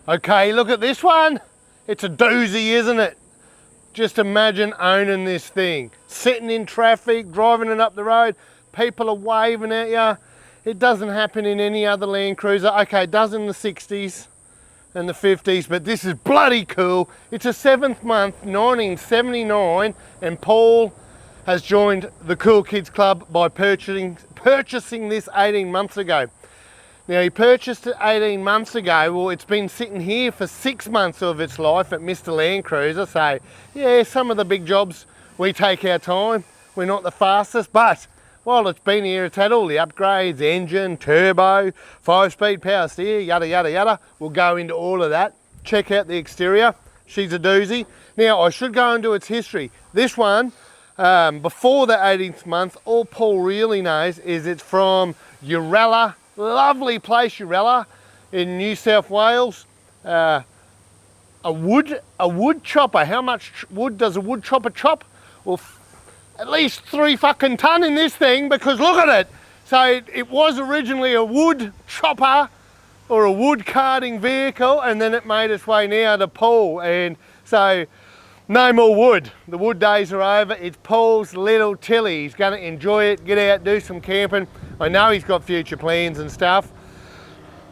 Okay, look at this one. It's a doozy, isn't it? Just imagine owning this thing. Sitting in traffic, driving it up the road, people are waving at you. It doesn't happen in any other Land Cruiser. Okay, it does in the 60s and the 50s, but this is bloody cool. It's a 7th month, 1979, and Paul has joined the Cool Kids Club by purchasing this 18 months ago. Now, he purchased it 18 months ago. Well, it's been sitting here for 6 months of its life at Mr Landcruiser. So, yeah, some of the big jobs, we take our time. We're not the fastest, but while it's been here, it's had all the upgrades, engine, turbo, 5-speed power steer, yada, yada, yada. We'll go into all of that. Check out the exterior. She's a doozy. Now, I should go into its history. This one, before the 18th month, all Paul really knows is it's from Urella. Lovely place, Urella, in New South Wales. A wood chopper. How much wood does a wood chopper chop? Well, at least 3 fucking ton in this thing, because look at it. So it was originally a wood chopper or a wood carting vehicle, and then it made its way now to Paul. And so no more wood. The wood days are over. It's Paul's little Tilly. He's going to enjoy it, get out, do some camping. I know he's got future plans and stuff,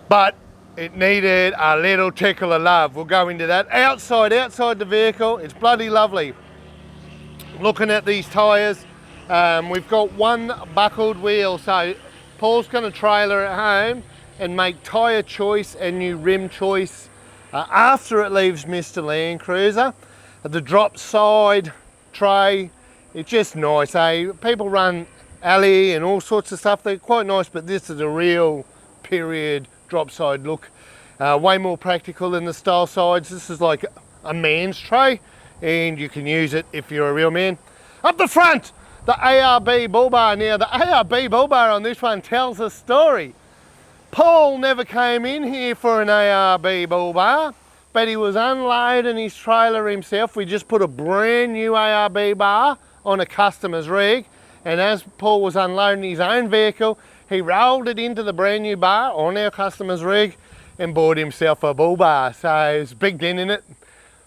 but it needed a little tickle of love. We'll go into that. Outside the vehicle, it's bloody lovely. Looking at these tyres, we've got one buckled wheel, so Paul's going to trailer it home and make tyre choice and new rim choice after it leaves Mr Landcruiser. The drop side tray, it's just nice, eh? People run alley and all sorts of stuff. They're quite nice, but this is a real period drop side look. Way more practical than the style sides. This is like a man's tray, and you can use it if you're a real man. Up the front, the ARB bull bar. Now, the ARB bull bar on this one tells a story. Paul never came in here for an ARB bull bar, but he was unloading his trailer himself. We just put a brand new ARB bar on a customer's rig, and as Paul was unloading his own vehicle, he rolled it into the brand new bar on our customer's rig and bought himself a bull bar. So there's a big dent in it.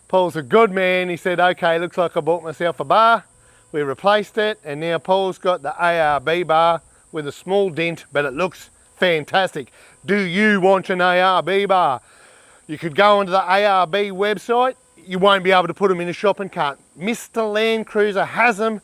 Paul's a good man. He said, okay, looks like I bought myself a bar. We replaced it, and now Paul's got the ARB bar with a small dent, but it looks fantastic. Do you want an ARB bar? You could go onto the ARB website. You won't be able to put them in a shopping cart. Mr Landcruiser has them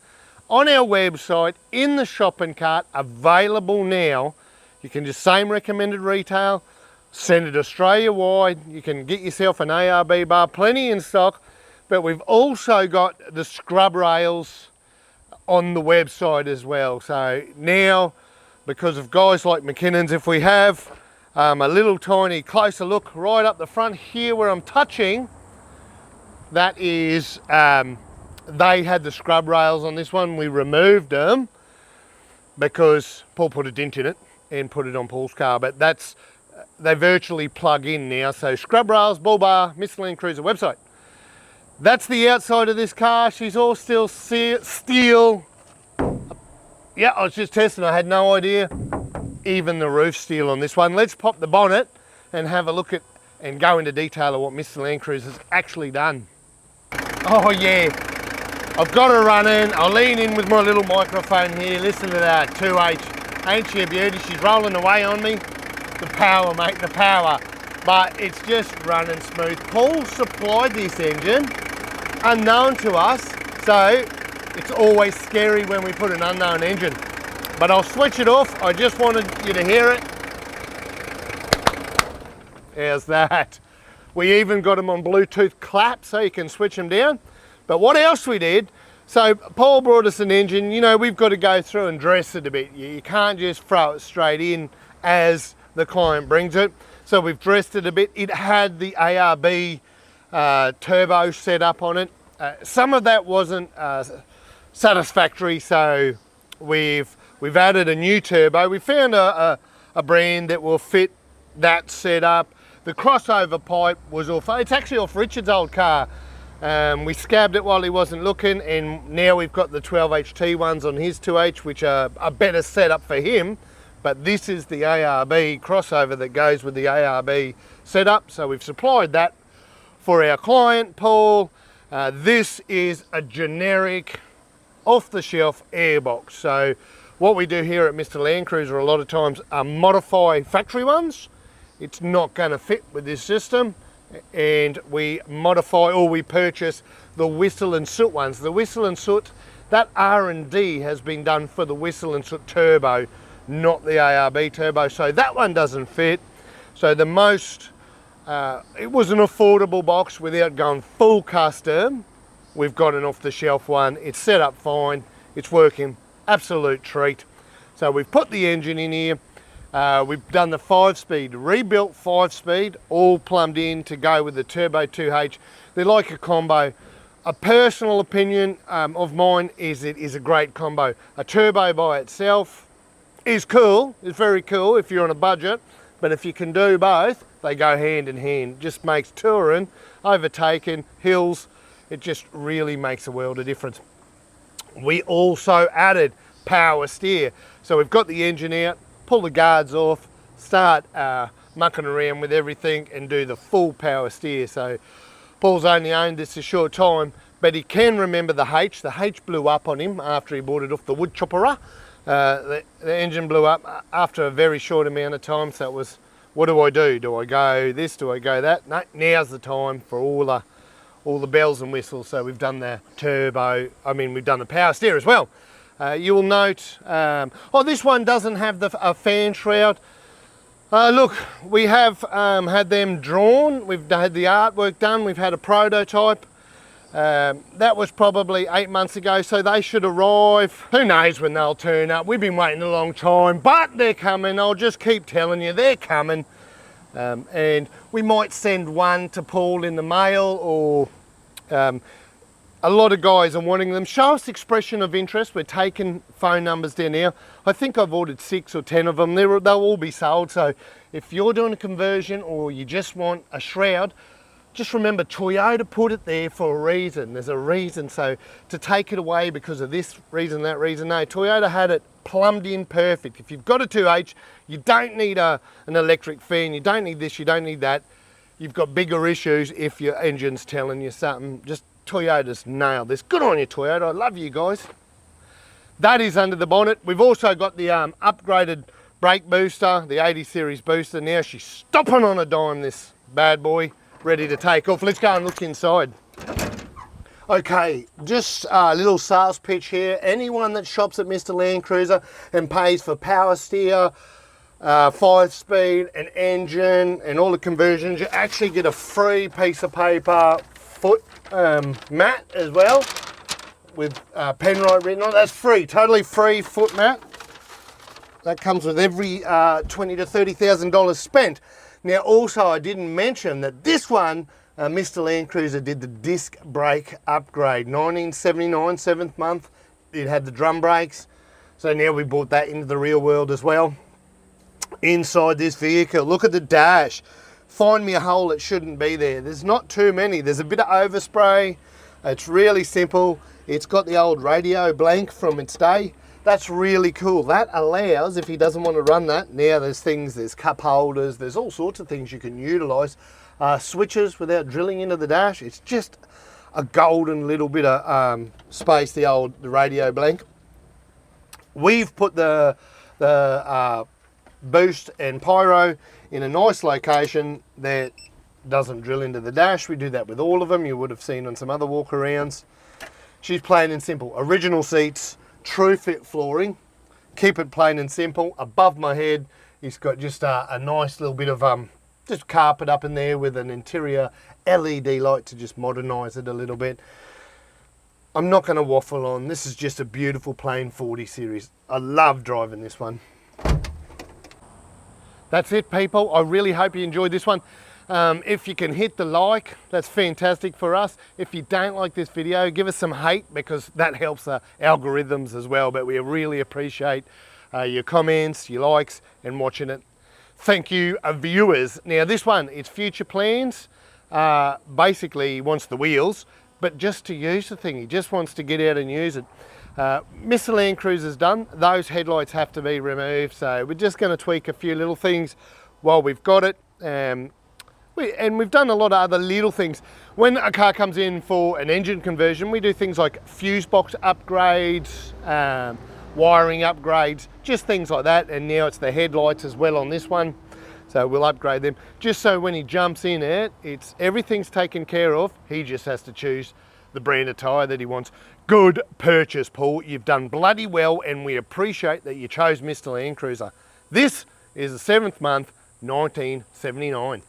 on our website in the shopping cart, available now. You can just same recommended retail, send it Australia wide. You can get yourself an ARB bar, plenty in stock, but we've also got the scrub rails on the website as well. So now, because of guys like McKinnon's, if we have a little tiny closer look right up the front here where I'm touching, that is, they had the scrub rails on this one. We removed them because Paul put a dent in it and put it on Paul's car, but they virtually plug in now. So scrub rails, bull bar, Mr Landcruiser website. That's the outside of this car. She's all still steel. Yeah, I was just testing, I had no idea. Even the roof steel on this one. Let's pop the bonnet and have a look at and go into detail of what Mr Landcruiser's actually done. Oh yeah, I've got her running. I'll lean in with my little microphone here. Listen to that 2H. Ain't she a beauty? She's rolling away on me. The power, mate, the power. But it's just running smooth. Paul supplied this engine unknown to us, so it's always scary when we put an unknown engine. But I'll switch it off. I just wanted you to hear it. How's that? We even got them on Bluetooth clap so you can switch them down. But what else we did, so Paul brought us an engine. You know, we've got to go through and dress it a bit. You can't just throw it straight in as the client brings it. So we've dressed it a bit. It had the ARB turbo set up on it. Some of that wasn't satisfactory, so we've added a new turbo. We found a brand that will fit that setup. The crossover pipe was off. It's actually off Richard's old car. We scabbed it while he wasn't looking, and now we've got the 12HT ones on his 2H, which are a better setup for him but this is the ARB crossover that goes with the ARB setup. So we've supplied that for our client, Paul. This is a generic, off-the-shelf airbox. So what we do here at Mr Landcruiser a lot of times are modify factory ones. It's not going to fit with this system, and we modify, or we purchase the whistle and soot ones. The whistle and soot, that R&D has been done for the whistle and soot turbo, not the ARB turbo, so that one doesn't fit. So the most, it was an affordable box without going full custom. We've got an off-the-shelf one. It's set up fine. It's working, absolute treat. So we've put the engine in here. We've done the 5-speed, rebuilt 5-speed, all plumbed in to go with the Turbo 2H. They're like a combo. A personal opinion of mine is it is a great combo. A turbo by itself is cool, it's very cool if you're on a budget, but if you can do both, they go hand in hand. Just makes touring, overtaking, hills, it just really makes a world of difference. We also added power steer. So we've got the engine out, pull the guards off, start mucking around with everything and do the full power steer. So Paul's only owned this a short time, but he can remember the H. The H blew up on him after he bought it off the wood chopper. The engine blew up after a very short amount of time, so it was, what do I do? Do I go this? Do I go that? No, now's the time for all the bells and whistles. So we've done the turbo, we've done the power steer as well. You will note, oh, this one doesn't have a fan shroud. Look, we have had them drawn, we've had the artwork done, we've had a prototype. That was probably 8 months ago, so they should arrive. Who knows when they'll turn up? We've been waiting a long time, but they're coming. I'll just keep telling you, they're coming. And we might send one to Paul in the mail, or a lot of guys are wanting them. Show us expression of interest. We're taking phone numbers down now. I think I've ordered 6 or 10 of them. They'll all be sold. So if you're doing a conversion or you just want a shroud, just remember Toyota put it there for a reason. There's a reason. So to take it away because of this reason, that reason, no, Toyota had it plumbed in perfect. If you've got a 2H, you don't need an electric fan. You don't need this, you don't need that. You've got bigger issues if your engine's telling you something. Just Toyota's nailed this. Good on you, Toyota. I love you guys. That is under the bonnet. We've also got the upgraded brake booster, the 80 series booster. Now she's stopping on a dime, this bad boy, ready to take off. Let's go and look inside. Okay, just a little sales pitch here. Anyone that shops at Mr Landcruiser and pays for power steer, 5-speed, an engine, and all the conversions, you actually get a free piece of paper foot mat as well, with Penrite written on. That's free, totally free foot mat. That comes with every $20,000 to $30,000 spent. Now also I didn't mention that this one, Mr Landcruiser did the disc brake upgrade, 1979, 7th month. It had the drum brakes, so now we brought that into the real world as well. Inside this vehicle, look at the dash. Find me a hole that shouldn't be there. There's not too many. There's a bit of overspray. It's really simple. It's got the old radio blank from its day. That's really cool. That allows, if he doesn't want to run that, now there's things, there's cup holders, there's all sorts of things you can utilize. Switches without drilling into the dash. It's just a golden little bit of space, the radio blank. We've put the boost and pyro in a nice location that doesn't drill into the dash. We do that with all of them. You would have seen on some other walk-arounds. She's plain and simple. Original seats, true fit flooring. Keep it plain and simple. Above my head, it's got just a nice little bit of just carpet up in there with an interior LED light to just modernise it a little bit. I'm not going to waffle on. This is just a beautiful plain 40 series. I love driving this one. That's it, people. I really hope you enjoyed this one. If you can hit the like, that's fantastic for us. If you don't like this video, give us some hate, because that helps the algorithms as well. But we really appreciate your comments, your likes, and watching it. Thank you, viewers. Now this one, it's future plans. Basically he wants the wheels, but just to use the thing. He just wants to get out and use it. Mr Landcruiser's done. Those headlights have to be removed, so we're just going to tweak a few little things while we've got it. And we've done a lot of other little things. When a car comes in for an engine conversion, we do things like fuse box upgrades, wiring upgrades, just things like that. And now it's the headlights as well on this one. So we'll upgrade them, just so when he jumps in it, everything's taken care of. He just has to choose the brand of tyre that he wants. Good purchase, Paul. You've done bloody well, and we appreciate that you chose Mr Landcruiser. This is the 7th month, 1979.